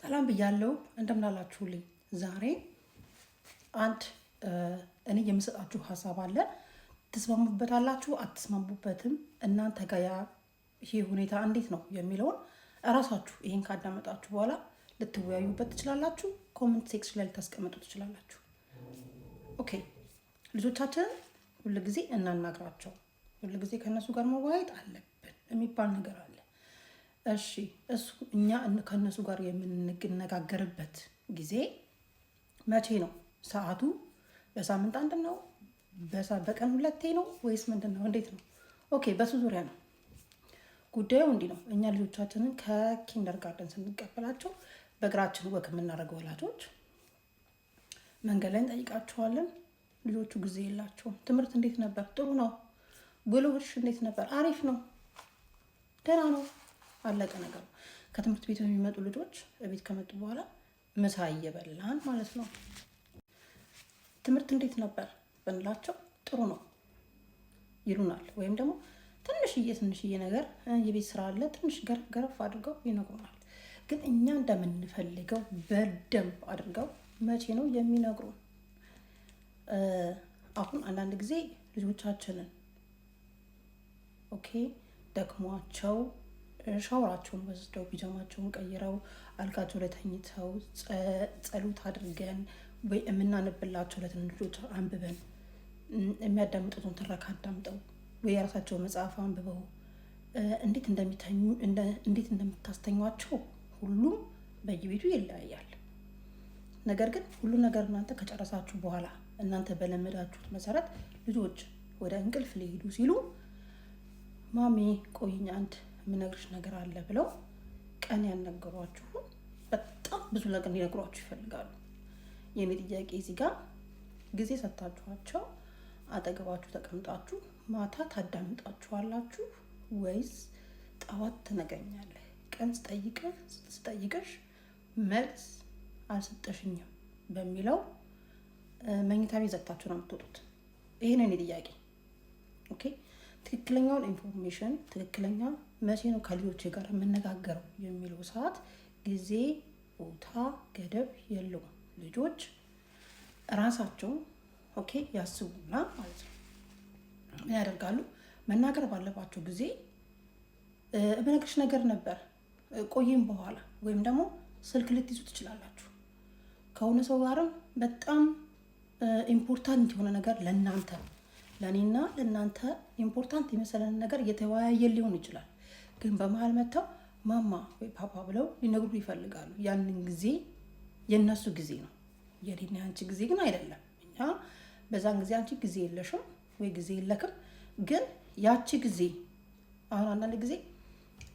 ሰላም ብያለሁ። እንደምናላችሁልኝ ዛሬ አንድ እኔ የምሰጣችሁ ሀሳብ አለ። ትስማሙበታላችሁ አትስማሙበትም? እናንተ ጋር ይሄ ሁኔታ እንዴት ነው የሚለውን እራሳችሁ ይሄን ካዳመጣችሁ በኋላ ልትወያዩበት ትችላላችሁ። ኮሜንት ሴክሽን ላይ ልታስቀምጡ ትችላላችሁ። ኦኬ፣ ልጆቻችንን ሁልጊዜ እናናግራቸው። ሁልጊዜ ከእነሱ ጋር መወያየት አለብን የሚባል ነገር አለ። እሺ፣ እሱ እኛ ከእነሱ ጋር የምንነጋገርበት ጊዜ መቼ ነው? ሰዓቱ በሳምንት አንድ ነው? በቀን ሁለቴ ነው ወይስ ምንድን ነው? እንዴት ነው? ኦኬ፣ በሱ ዙሪያ ነው ጉዳዩ። እንዲህ ነው። እኛ ልጆቻችንን ከኪንደር ጋርደን ስንቀበላቸው በእግራችን ወክ የምናደርገው ወላጆች መንገድ ላይ እንጠይቃቸዋለን። ልጆቹ ጊዜ የላቸውም። ትምህርት እንዴት ነበር? ጥሩ ነው። ውሎሽ እንዴት ነበር? አሪፍ ነው፣ ደህና ነው። አለቀ ነገሩ። ከትምህርት ቤት የሚመጡ ልጆች ቤት ከመጡ በኋላ ምሳ እየበላን ማለት ነው። ትምህርት እንዴት ነበር ብንላቸው ጥሩ ነው ይሉናል። ወይም ደግሞ ትንሽዬ ነገር የቤት ስራ አለ ትንሽ ገረፍ አድርገው ይነግሩናል። ግን እኛ እንደምንፈልገው በደንብ አድርገው መቼ ነው የሚነግሩን? አሁን አንዳንድ ጊዜ ልጆቻችንን ኦኬ ደክሟቸው ሻወራቸውን ወስደው ፒጃማቸውን ቀይረው አልጋቸው ላይ ተኝተው ጸሎት አድርገን ወይ የምናነብላቸው ለትንንሾች አንብበን የሚያዳምጡትን ትረካ አዳምጠው ወይ የራሳቸው መጽሐፍ አንብበው እንዴት እንደሚተኙ እንዴት እንደምታስተኟቸው ሁሉም በየቤቱ ይለያያል። ነገር ግን ሁሉ ነገር እናንተ ከጨረሳችሁ በኋላ እናንተ በለመዳችሁት መሰረት ልጆች ወደ እንቅልፍ ሊሄዱ ሲሉ ማሚ ቆይኝ አንድ የምነግርሽ ነገር አለ ብለው ቀን ያልነገሯችሁን በጣም ብዙ ነገር ሊነግሯችሁ ይፈልጋሉ። የኔ ጥያቄ እዚህ ጋር ጊዜ ሰጥታችኋቸው አጠገባችሁ ተቀምጣችሁ ማታ ታዳምጣችኋላችሁ ወይስ ጠዋት ትነግረኛለህ ቀን ስጠይቅሽ መልስ አልሰጠሽኝም በሚለው መኝታ ቤት ዘግታችሁ ነው የምትወጡት? ይሄ ነው የኔ ጥያቄ። ኦኬ፣ ትክክለኛውን ኢንፎርሜሽን ትክክለኛ መቼ ነው ከልጆቼ ጋር የምነጋገረው የሚለው ሰዓት፣ ጊዜ፣ ቦታ፣ ገደብ የለውም። ልጆች ራሳቸው ኦኬ ያስቡና ማለት ነው ምን ያደርጋሉ? መናገር ባለባቸው ጊዜ በነገርሽ ነገር ነበር ቆይም በኋላ ወይም ደግሞ ስልክ ልትይዙ ትችላላችሁ። ከሆነ ሰው ጋርም በጣም ኢምፖርታንት የሆነ ነገር ለእናንተ ለእኔና ለእናንተ ኢምፖርታንት የመሰለን ነገር እየተወያየ ሊሆን ይችላል። ግን በመሀል መጥተው ማማ ወይ ፓፓ ብለው ሊነግሩ ይፈልጋሉ። ያንን ጊዜ የእነሱ ጊዜ ነው፣ የኔና ያንቺ ጊዜ ግን አይደለም። እኛ በዛን ጊዜ አንቺ ጊዜ የለሽም ወይ ጊዜ የለክም። ግን ያቺ ጊዜ አሁን አንዳንድ ጊዜ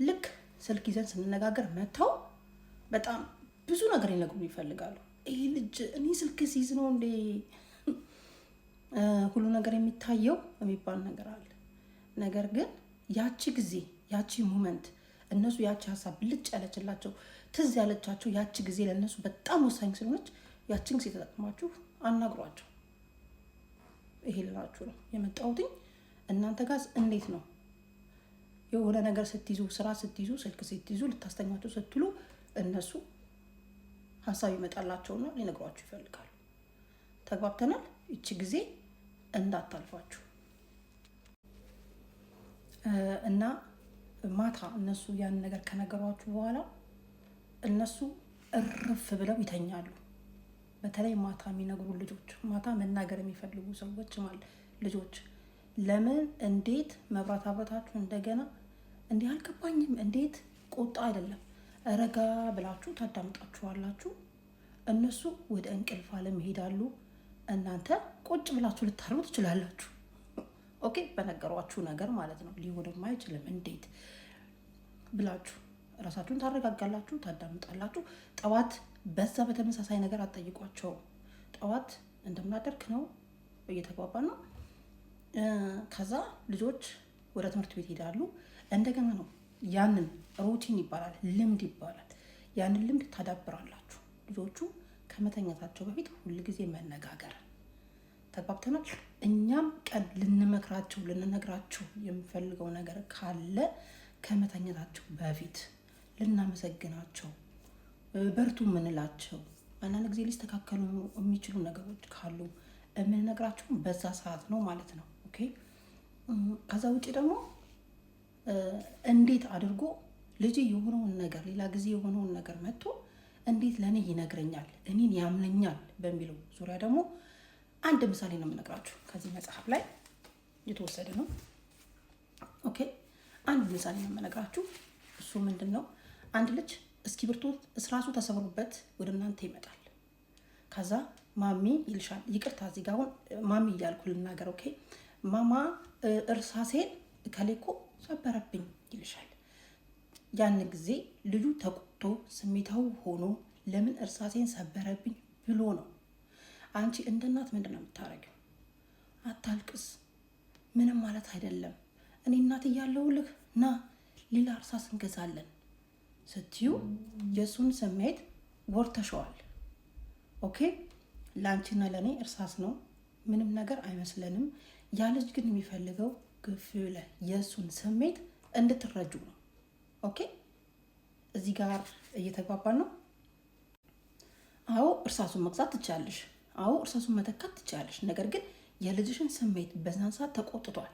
ልክ ስልክ ይዘን ስንነጋገር መጥተው በጣም ብዙ ነገር ሊነግሩ ይፈልጋሉ። ይህ ልጅ እኔ ስልክ ሲይዝ ነው እንዴ ሁሉ ነገር የሚታየው የሚባል ነገር አለ። ነገር ግን ያቺ ጊዜ ያቺ ሞመንት እነሱ ያቺ ሀሳብ ብልጭ ያለችላቸው ትዝ ያለቻቸው ያቺ ጊዜ ለእነሱ በጣም ወሳኝ ስለሆነች ያቺን ጊዜ ተጠቅማችሁ አናግሯቸው። ይሄ ልላችሁ ነው የመጣሁትኝ። እናንተ ጋር እንዴት ነው? የሆነ ነገር ስትይዙ፣ ስራ ስትይዙ፣ ስልክ ስትይዙ፣ ልታስተኛቸው ስትሉ እነሱ ሀሳብ ይመጣላቸውና ሊነግሯችሁ ይፈልጋሉ። ተግባብተናል? ይቺ ጊዜ እንዳታልፋችሁ እና ማታ እነሱ ያን ነገር ከነገሯችሁ በኋላ እነሱ እርፍ ብለው ይተኛሉ። በተለይ ማታ የሚነግሩ ልጆች፣ ማታ መናገር የሚፈልጉ ሰዎች ማለት ልጆች ለምን እንዴት መብራት አብረታችሁ እንደገና እንዲህ አልገባኝም እንዴት ቁጣ አይደለም፣ ረጋ ብላችሁ ታዳምጣችኋላችሁ። እነሱ ወደ እንቅልፍ አለም ይሄዳሉ። እናንተ ቁጭ ብላችሁ ልታርሙ ትችላላችሁ። ኦኬ፣ በነገሯችሁ ነገር ማለት ነው። ሊሆንም አይችልም እንዴት ብላችሁ እራሳችሁን ታረጋጋላችሁ፣ ታዳምጣላችሁ። ጠዋት በዛ በተመሳሳይ ነገር አትጠይቋቸው። ጠዋት እንደምናደርግ ነው እየተግባባ ነው። ከዛ ልጆች ወደ ትምህርት ቤት ይሄዳሉ። እንደገና ነው ያንን ሩቲን ይባላል፣ ልምድ ይባላል። ያንን ልምድ ታዳብራላችሁ። ልጆቹ ከመተኛታቸው በፊት ሁልጊዜ መነጋገር። ተግባብተናል? እኛም ቀን ልንመክራቸው ልንነግራቸው የምፈልገው ነገር ካለ ከመተኛታቸው በፊት ልናመሰግናቸው በርቱ የምንላቸው አንዳንድ ጊዜ ሊስተካከሉ የሚችሉ ነገሮች ካሉ የምንነግራችሁ በዛ ሰዓት ነው ማለት ነው። ኦኬ። ከዛ ውጭ ደግሞ እንዴት አድርጎ ልጅ የሆነውን ነገር ሌላ ጊዜ የሆነውን ነገር መጥቶ እንዴት ለእኔ ይነግረኛል እኔን ያምነኛል በሚለው ዙሪያ ደግሞ አንድ ምሳሌ ነው የምነግራችሁ። ከዚህ መጽሐፍ ላይ የተወሰደ ነው። ኦኬ። አንድ ምሳሌ ነው የምነግራችሁ። እሱ ምንድን ነው? አንድ ልጅ እስክሪብቶ እርሳሱ ተሰብሮበት ወደ እናንተ ይመጣል። ከዛ ማሚ ይልሻል። ይቅርታ እዚህ ጋር አሁን ማሚ እያልኩ ልናገር። ኦኬ። ማማ እርሳሴን ከሌኮ ሰበረብኝ ይልሻል። ያን ጊዜ ልጁ ተቆጥቶ ስሜታዊ ሆኖ ለምን እርሳሴን ሰበረብኝ ብሎ ነው። አንቺ እንደ እናት ምንድን ነው የምታረጊው? አታልቅስ፣ ምንም ማለት አይደለም፣ እኔ እናት እያለሁልህ ና ሌላ እርሳስ እንገዛለን ስትዩ የእሱን ስሜት ወርተሸዋል። ኦኬ። ለአንቺና ለእኔ እርሳስ ነው፣ ምንም ነገር አይመስለንም። ያ ልጅ ግን የሚፈልገው ግፍ ብለህ የእሱን ስሜት እንድትረጁ ነው። ኦኬ። እዚህ ጋር እየተግባባን ነው። አዎ እርሳሱን መግዛት ትችላለሽ። አዎ እርሳሱን መተካት ትችላለሽ። ነገር ግን የልጅሽን ስሜት በዛን ሰዓት ተቆጥቷል።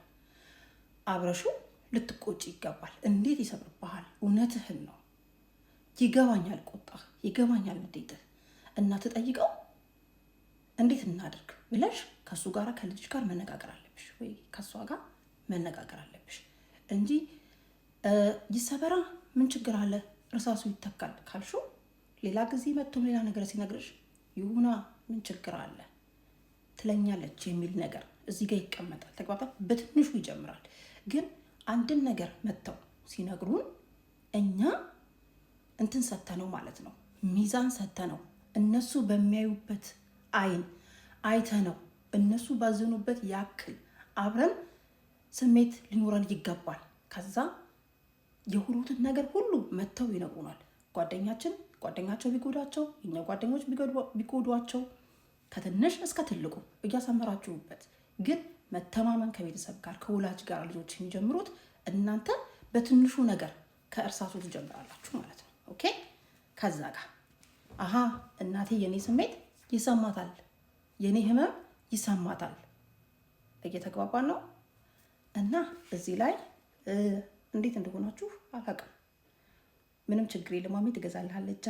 አብረሹ ልትቆጭ ይገባል። እንዴት ይሰብርብሃል? እውነትህን ነው። ይገባኛል፣ ቁጣህ ይገባኛል፣ ንዴትህ እና ትጠይቀው እንዴት እናድርግ ብለሽ ከሱ ጋር ከልጅሽ ጋር መነጋገር አለብሽ፣ ወይ ከሷ ጋር መነጋገር አለብሽ እንጂ ይሰበራ ምን ችግር አለ እርሳሱ ይተካል ካልሹ ሌላ ጊዜ መጥቶ ሌላ ነገር ሲነግርሽ ይሁና ምን ችግር አለ ትለኛለች የሚል ነገር እዚህ ጋር ይቀመጣል። ተግባባ። በትንሹ ይጀምራል። ግን አንድን ነገር መጥተው ሲነግሩን እኛ እንትን ሰተነው ማለት ነው፣ ሚዛን ሰተነው፣ እነሱ በሚያዩበት አይን አይተነው፣ እነሱ ባዘኑበት ያክል አብረን ስሜት ሊኖረን ይገባል። ከዛ የሁሉትን ነገር ሁሉ መጥተው ይነግሩናል። ጓደኛቸው ቢጎዳቸው፣ እኛ ጓደኞች ቢጎዷቸው፣ ከትንሽ እስከ ትልቁ እያሰመራችሁበት፣ ግን መተማመን ከቤተሰብ ጋር ከወላጅ ጋር ልጆች የሚጀምሩት እናንተ በትንሹ ነገር ከእርሳሱ ትጀምራላችሁ ማለት ነው። ኦኬ። ከዛ ጋር አሀ እናቴ የኔ ስሜት ይሰማታል፣ የኔ ህመም ይሰማታል። እየተግባባን ነው። እና እዚህ ላይ እንዴት እንደሆናችሁ አላውቅም። ምንም ችግር የለም ማሚ ትገዛልሃለች።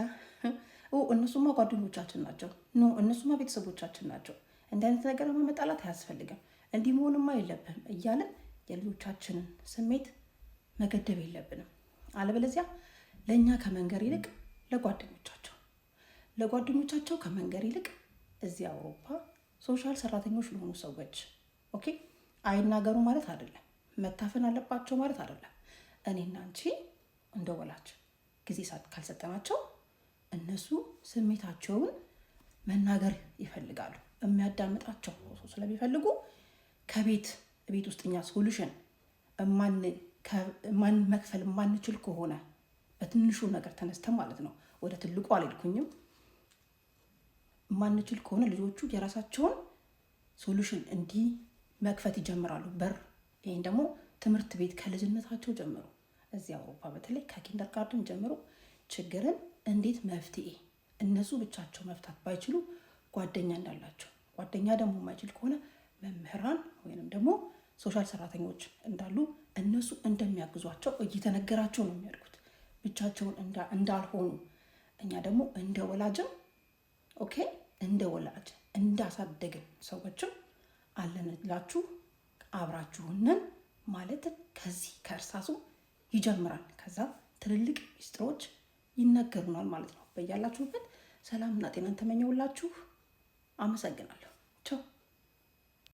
እነሱማ ጓደኞቻችን ናቸው። ኖ እነሱማ ቤተሰቦቻችን ናቸው። እንዲህ አይነት ነገር መመጣላት አያስፈልግም። እንዲህ መሆንማ የለብህም እያለን የልጆቻችንን ስሜት መገደብ የለብንም። አለበለዚያ ለእኛ ከመንገር ይልቅ ለጓደኞቻቸው ከመንገር ይልቅ እዚህ አውሮፓ ሶሻል ሰራተኞች ለሆኑ ሰዎች ኦኬ አይናገሩ ማለት አይደለም፣ መታፈን አለባቸው ማለት አይደለም። እኔና አንቺ እንደ ወላጅ ጊዜ ካልሰጠናቸው እነሱ ስሜታቸውን መናገር ይፈልጋሉ። የሚያዳምጣቸው ሰው ስለሚፈልጉ ከቤት ውስጥ እኛ ሶሉሽን ማን መክፈል ማንችል ከሆነ በትንሹ ነገር ተነስተን ማለት ነው፣ ወደ ትልቁ አልሄድኩኝም። ማንችል ከሆነ ልጆቹ የራሳቸውን ሶሉሽን እንዲህ መክፈት ይጀምራሉ በር። ይሄን ደግሞ ትምህርት ቤት ከልጅነታቸው ጀምሮ እዚህ አውሮፓ በተለይ ከኪንደር ጋርደን ጀምሮ ችግርን እንዴት መፍትሄ እነሱ ብቻቸው መፍታት ባይችሉ ጓደኛ እንዳላቸው፣ ጓደኛ ደግሞ የማይችል ከሆነ መምህራን ወይንም ደግሞ ሶሻል ሰራተኞች እንዳሉ እነሱ እንደሚያግዟቸው እየተነገራቸው ነው የሚያድጉት፣ ብቻቸውን እንዳልሆኑ። እኛ ደግሞ እንደ ወላጅም ኦኬ እንደ ወላጅ እንዳሳደግን ሰዎችም አለንላችሁ አብራችሁንን ማለት ከዚህ ከእርሳሱ ይጀምራል። ከዛ ትልልቅ ሚስጥሮች ይነገሩናል ማለት ነው። በያላችሁበት ሰላምና ጤናን ተመኘውላችሁ። አመሰግናለሁ። ቻው።